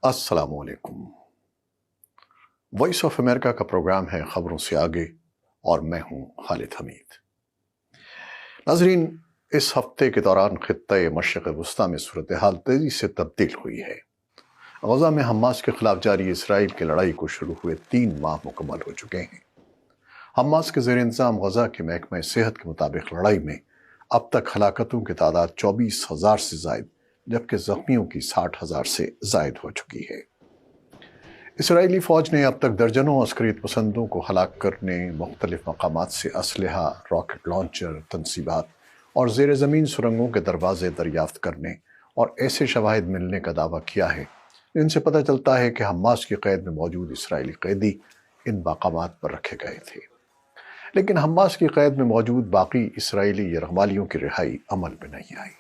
السلام علیکم۔ Voice of America کا پروگرام ہے خبروں سے آگے اور میں ہوں خالد حمید۔ ناظرین، اس ہفتے کے دوران خطۂ مشرق وسطیٰ میں صورتحال تیزی سے تبدیل ہوئی ہے۔ غزہ میں حماس کے خلاف جاری اسرائیل کی لڑائی کو شروع ہوئے 3 ماہ مکمل ہو چکے ہیں۔ حماس کے زیر انتظام غزہ کے محکمہ صحت کے مطابق لڑائی میں اب تک ہلاکتوں کی تعداد 24,000 سے زائد جبکہ زخمیوں کی 60,000 سے زائد ہو چکی ہے۔ اسرائیلی فوج نے اب تک درجنوں عسکریت پسندوں کو ہلاک کرنے، مختلف مقامات سے اسلحہ، راکٹ لانچر، تنصیبات اور زیر زمین سرنگوں کے دروازے دریافت کرنے اور ایسے شواہد ملنے کا دعویٰ کیا ہے جن سے پتہ چلتا ہے کہ حماس کی قید میں موجود اسرائیلی قیدی ان مقامات پر رکھے گئے تھے۔ لیکن حماس کی قید میں موجود باقی اسرائیلی یرغمالیوں کی رہائی عمل میں نہیں آئی۔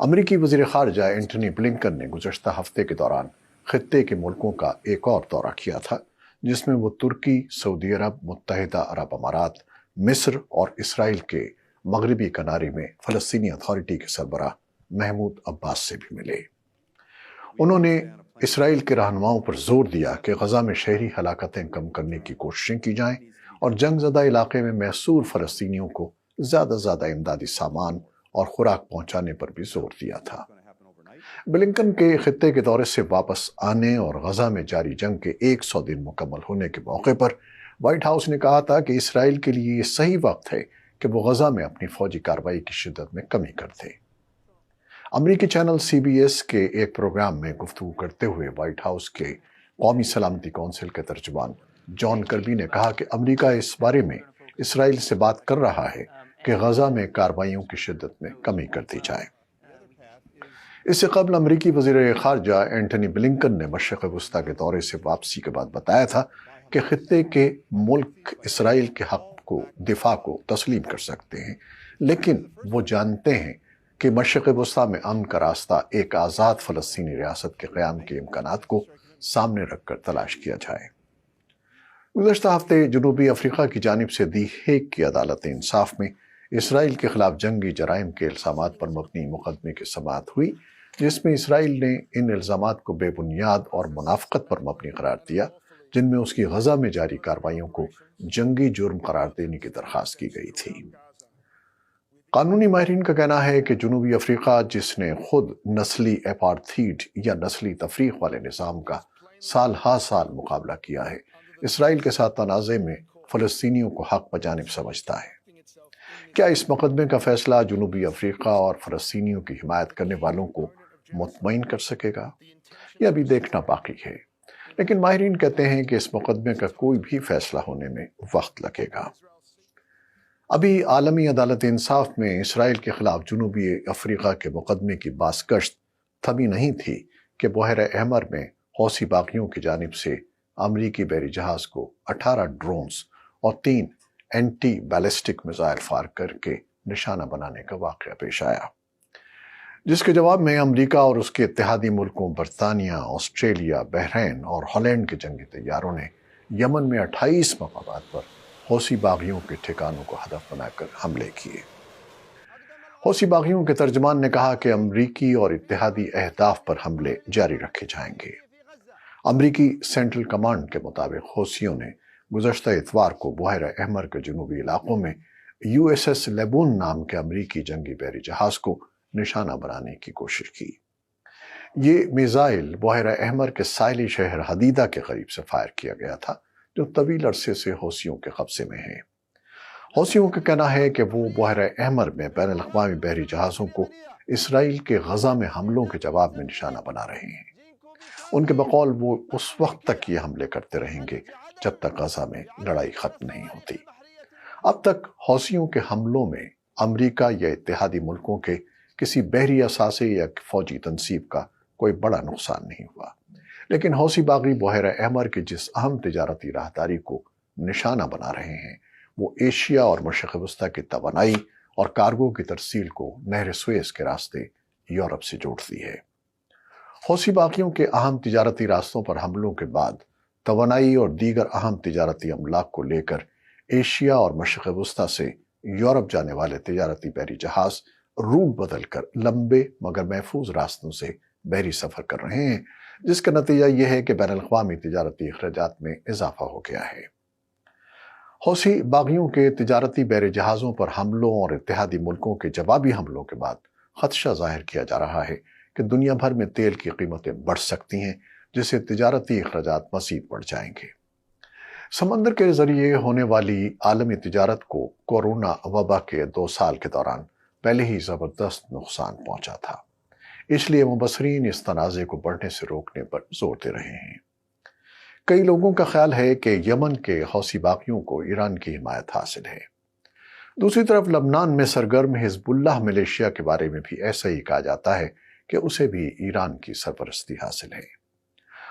امریکی وزیر خارجہ اینٹنی بلنکن نے گزشتہ ہفتے کے دوران خطے کے ملکوں کا ایک اور دورہ کیا تھا، جس میں وہ ترکی، سعودی عرب، متحدہ عرب امارات، مصر اور اسرائیل کے مغربی کنارے میں فلسطینی اتھارٹی کے سربراہ محمود عباس سے بھی ملے۔ انہوں نے اسرائیل کے رہنماؤں پر زور دیا کہ غزہ میں شہری ہلاکتیں کم کرنے کی کوششیں کی جائیں اور جنگ زدہ علاقے میں محصور فلسطینیوں کو زیادہ سے زیادہ امدادی سامان اور خوراک پہنچانے پر بھی زور دیا تھا۔ بلنکن کے خطے کے دورے سے واپس آنے اور غزہ میں جاری جنگ کے 100 دن مکمل ہونے کے موقع پر وائٹ ہاؤس نے کہا تھا کہ اسرائیل کے لیے یہ صحیح وقت ہے کہ وہ غزہ میں اپنی فوجی کارروائی کی شدت میں کمی کر دے۔ امریکی چینل CBS کے ایک پروگرام میں گفتگو کرتے ہوئے وائٹ ہاؤس کے قومی سلامتی کونسل کے ترجمان جان کربی نے کہا کہ امریکہ اس بارے میں اسرائیل سے بات کر رہا ہے کہ غزہ میں کارروائیوں کی شدت میں کمی کر دی جائے۔ اس سے قبل امریکی وزیر خارجہ اینٹنی بلنکن نے مشرق وسطیٰ کے دورے سے واپسی کے بعد بتایا تھا کہ خطے کے ملک اسرائیل کے حق کو دفاع کو تسلیم کر سکتے ہیں، لیکن وہ جانتے ہیں کہ مشرق وسطیٰ میں امن کا راستہ ایک آزاد فلسطینی ریاست کے قیام کے امکانات کو سامنے رکھ کر تلاش کیا جائے۔ گزشتہ ہفتے جنوبی افریقہ کی جانب سے دی ہیگ کی عدالت انصاف میں اسرائیل کے خلاف جنگی جرائم کے الزامات پر مبنی مقدمے کی سماعت ہوئی، جس میں اسرائیل نے ان الزامات کو بے بنیاد اور منافقت پر مبنی قرار دیا، جن میں اس کی غزہ میں جاری کارروائیوں کو جنگی جرم قرار دینے کی درخواست کی گئی تھی۔ قانونی ماہرین کا کہنا ہے کہ جنوبی افریقہ، جس نے خود نسلی اپارتھیڈ یا نسلی تفریق والے نظام کا سال ہا سال مقابلہ کیا ہے، اسرائیل کے ساتھ تنازع میں فلسطینیوں کو حق بجانب سمجھتا ہے۔ کیا اس مقدمے کا فیصلہ جنوبی افریقہ اور فلسطینیوں کی حمایت کرنے والوں کو مطمئن کر سکے گا؟ یہ ابھی دیکھنا باقی ہے، لیکن ماہرین کہتے ہیں کہ اس مقدمے کا کوئی بھی فیصلہ ہونے میں وقت لگے گا۔ ابھی عالمی عدالت انصاف میں اسرائیل کے خلاف جنوبی افریقہ کے مقدمے کی بازگشت تھمی نہیں تھی کہ بحیرہ احمر میں حوثی باغیوں کی جانب سے امریکی بحری جہاز کو 18 ڈرونز اور 3 اینٹی بیلسٹک میزائل فائر کر کے نشانہ بنانے کا واقعہ پیش آیا، جس کے جواب میں امریکہ اور اس کے اتحادی ملکوں برطانیہ، آسٹریلیا، بحرین اور ہالینڈ کے جنگی طیاروں نے یمن میں 28 مقامات پر حوثی باغیوں کے ٹھکانوں کو ہدف بنا کر حملے کیے۔ حوثی باغیوں کے ترجمان نے کہا کہ امریکی اور اتحادی اہداف پر حملے جاری رکھے جائیں گے۔ امریکی سینٹرل کمانڈ کے مطابق حوثیوں نے گزشتہ اتوار کو بحیرہ احمر کے جنوبی علاقوں میں USS لیبون نام کے امریکی جنگی بحری جہاز کو نشانہ بنانے کی کوشش کی۔ یہ میزائل بحیرہ احمر کے ساحلی شہر حدیدہ کے قریب سے فائر کیا گیا تھا، جو طویل عرصے سے حوثیوں کے قبضے میں ہے۔ حوثیوں کا کہنا ہے کہ وہ بحیرہ احمر میں بین الاقوامی بحری جہازوں کو اسرائیل کے غزہ میں حملوں کے جواب میں نشانہ بنا رہے ہیں۔ ان کے بقول وہ اس وقت تک یہ حملے کرتے رہیں گے جب تک غزہ میں لڑائی ختم نہیں ہوتی۔ اب تک حوثیوں کے حملوں میں امریکہ یا اتحادی ملکوں کے کسی بحری اثاثے یا فوجی تنصیب کا کوئی بڑا نقصان نہیں ہوا، لیکن حوثی باغی بحیرہ احمر کی جس اہم تجارتی راہداری کو نشانہ بنا رہے ہیں، وہ ایشیا اور مشرق وسطیٰ کی توانائی اور کارگو کی ترسیل کو نہر سویز کے راستے یورپ سے جوڑتی ہے۔ حوثی باغیوں کے اہم تجارتی راستوں پر حملوں کے بعد توانائی اور دیگر اہم تجارتی املاک کو لے کر ایشیا اور مشرق وسطیٰ سے یورپ جانے والے تجارتی بحری جہاز روٹ بدل کر لمبے مگر محفوظ راستوں سے بحری سفر کر رہے ہیں، جس کا نتیجہ یہ ہے کہ بین الاقوامی تجارتی اخراجات میں اضافہ ہو گیا ہے۔ حوثی باغیوں کے تجارتی بحری جہازوں پر حملوں اور اتحادی ملکوں کے جوابی حملوں کے بعد خدشہ ظاہر کیا جا رہا ہے کہ دنیا بھر میں تیل کی قیمتیں بڑھ سکتی ہیں، جس سے تجارتی اخراجات مزید بڑھ جائیں گے۔ سمندر کے ذریعے ہونے والی عالمی تجارت کو کورونا وبا کے 2 سال کے دوران پہلے ہی زبردست نقصان پہنچا تھا، اس لیے مبصرین اس تنازع کو بڑھنے سے روکنے پر زور دے رہے ہیں۔ کئی لوگوں کا خیال ہے کہ یمن کے حوثی باغیوں کو ایران کی حمایت حاصل ہے۔ دوسری طرف لبنان میں سرگرم حزب اللہ ملیشیا کے بارے میں بھی ایسا ہی کہا جاتا ہے کہ اسے بھی ایران کی سرپرستی حاصل ہے۔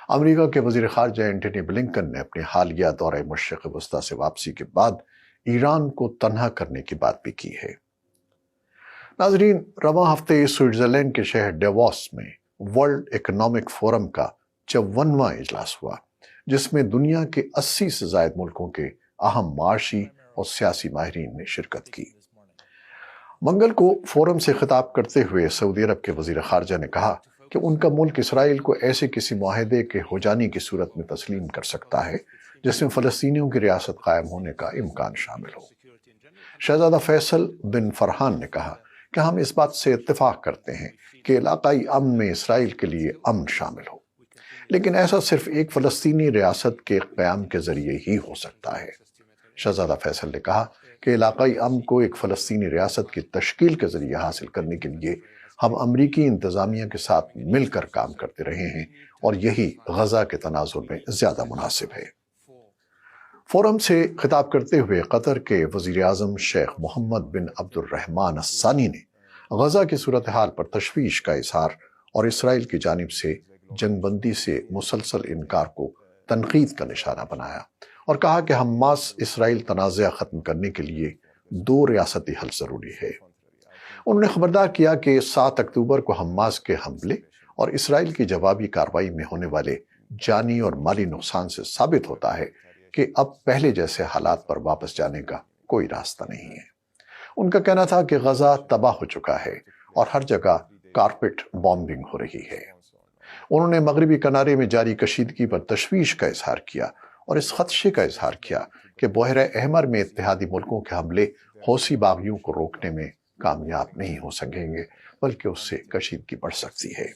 امریکہ کے وزیر خارجہ اینٹونی بلنکن نے اپنے حالیہ دورہ مشرق وسطیٰ سے واپسی کے بعد ایران کو تنہا کرنے کی بات بھی کی ہے۔ ناظرین، رواں ہفتے سوئٹزرلینڈ کے شہر ڈیووس میں ورلڈ اکنامک فورم کا 54واں اجلاس ہوا، جس میں دنیا کے 80 سے زائد ملکوں کے اہم معاشی اور سیاسی ماہرین نے شرکت کی۔ منگل کو فورم سے خطاب کرتے ہوئے سعودی عرب کے وزیر خارجہ نے کہا کہ ان کا ملک اسرائیل کو ایسے کسی معاہدے کے ہو جانے کی صورت میں تسلیم کر سکتا ہے جس میں فلسطینیوں کی ریاست قائم ہونے کا امکان شامل ہو۔ شہزادہ فیصل بن فرحان نے کہا کہ ہم اس بات سے اتفاق کرتے ہیں کہ علاقائی امن میں اسرائیل کے لیے امن شامل ہو، لیکن ایسا صرف ایک فلسطینی ریاست کے قیام کے ذریعے ہی ہو سکتا ہے۔ شہزادہ فیصل نے کہا کہ علاقائی امن کو ایک فلسطینی ریاست کی تشکیل کے ذریعے حاصل کرنے کے لیے ہم امریکی انتظامیہ کے ساتھ مل کر کام کرتے رہے ہیں اور یہی غزہ کے تناظر میں زیادہ مناسب ہے۔ فورم سے خطاب کرتے ہوئے قطر کے وزیر اعظم شیخ محمد بن عبد الرحمن الثانی نے غزہ کی صورتحال پر تشویش کا اظہار اور اسرائیل کی جانب سے جنگ بندی سے مسلسل انکار کو تنقید کا نشانہ بنایا اور کہا کہ حماس اسرائیل تنازع ختم کرنے کے لیے 2 ریاستی حل ضروری ہے۔ انہوں نے خبردار کیا کہ 7 اکتوبر کو حماس کے حملے اور اسرائیل کی جوابی کارروائی میں ہونے والے جانی اور مالی نقصان سے ثابت ہوتا ہے کہ اب پہلے جیسے حالات پر واپس جانے کا کوئی راستہ نہیں ہے۔ ان کا کہنا تھا کہ غزہ تباہ ہو چکا ہے اور ہر جگہ کارپیٹ بامبنگ ہو رہی ہے۔ انہوں نے مغربی کنارے میں جاری کشیدگی پر تشویش کا اظہار کیا اور اس خدشے کا اظہار کیا کہ بحیرہ احمر میں اتحادی ملکوں کے حملے حوثی باغیوں کو روکنے میں کامیاب نہیں ہو سکیں گے، بلکہ اس سے کشیدگی بڑھ سکتی ہے۔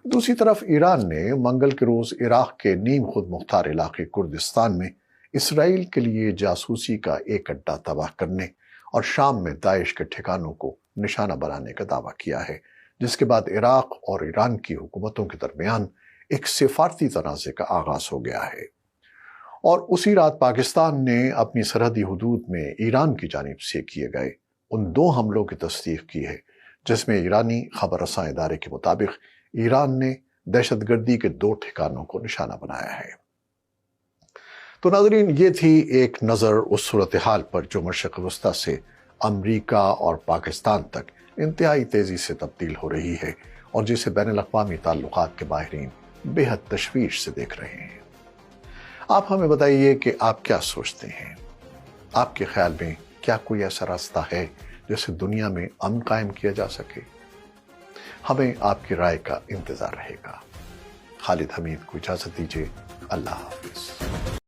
دوسری طرف ایران نے منگل کے روز عراق کے نیم خود مختار علاقے کردستان میں اسرائیل کے لیے جاسوسی کا ایک اڈہ تباہ کرنے اور شام میں داعش کے ٹھکانوں کو نشانہ بنانے کا دعویٰ کیا ہے، جس کے بعد عراق اور ایران کی حکومتوں کے درمیان ایک سفارتی تنازع کا آغاز ہو گیا ہے۔ اور اسی رات پاکستان نے اپنی سرحدی حدود میں ایران کی جانب سے کیے گئے ان 2 حملوں کی تصدیق کی ہے، جس میں ایرانی خبر رساں ادارے کے مطابق ایران نے دہشت گردی کے 2 ٹھکانوں کو نشانہ بنایا ہے۔ تو ناظرین، یہ تھی ایک نظر اس صورتحال پر جو مشرق وسطیٰ سے امریکہ اور پاکستان تک انتہائی تیزی سے تبدیل ہو رہی ہے اور جسے بین الاقوامی تعلقات کے ماہرین بے حد تشویش سے دیکھ رہے ہیں۔ آپ ہمیں بتائیے کہ آپ کیا سوچتے ہیں؟ آپ کے خیال میں کیا کوئی ایسا راستہ ہے جس سے دنیا میں امن قائم کیا جا سکے؟ ہمیں آپ کی رائے کا انتظار رہے گا۔ خالد حمید کو اجازت دیجیے۔ اللہ حافظ۔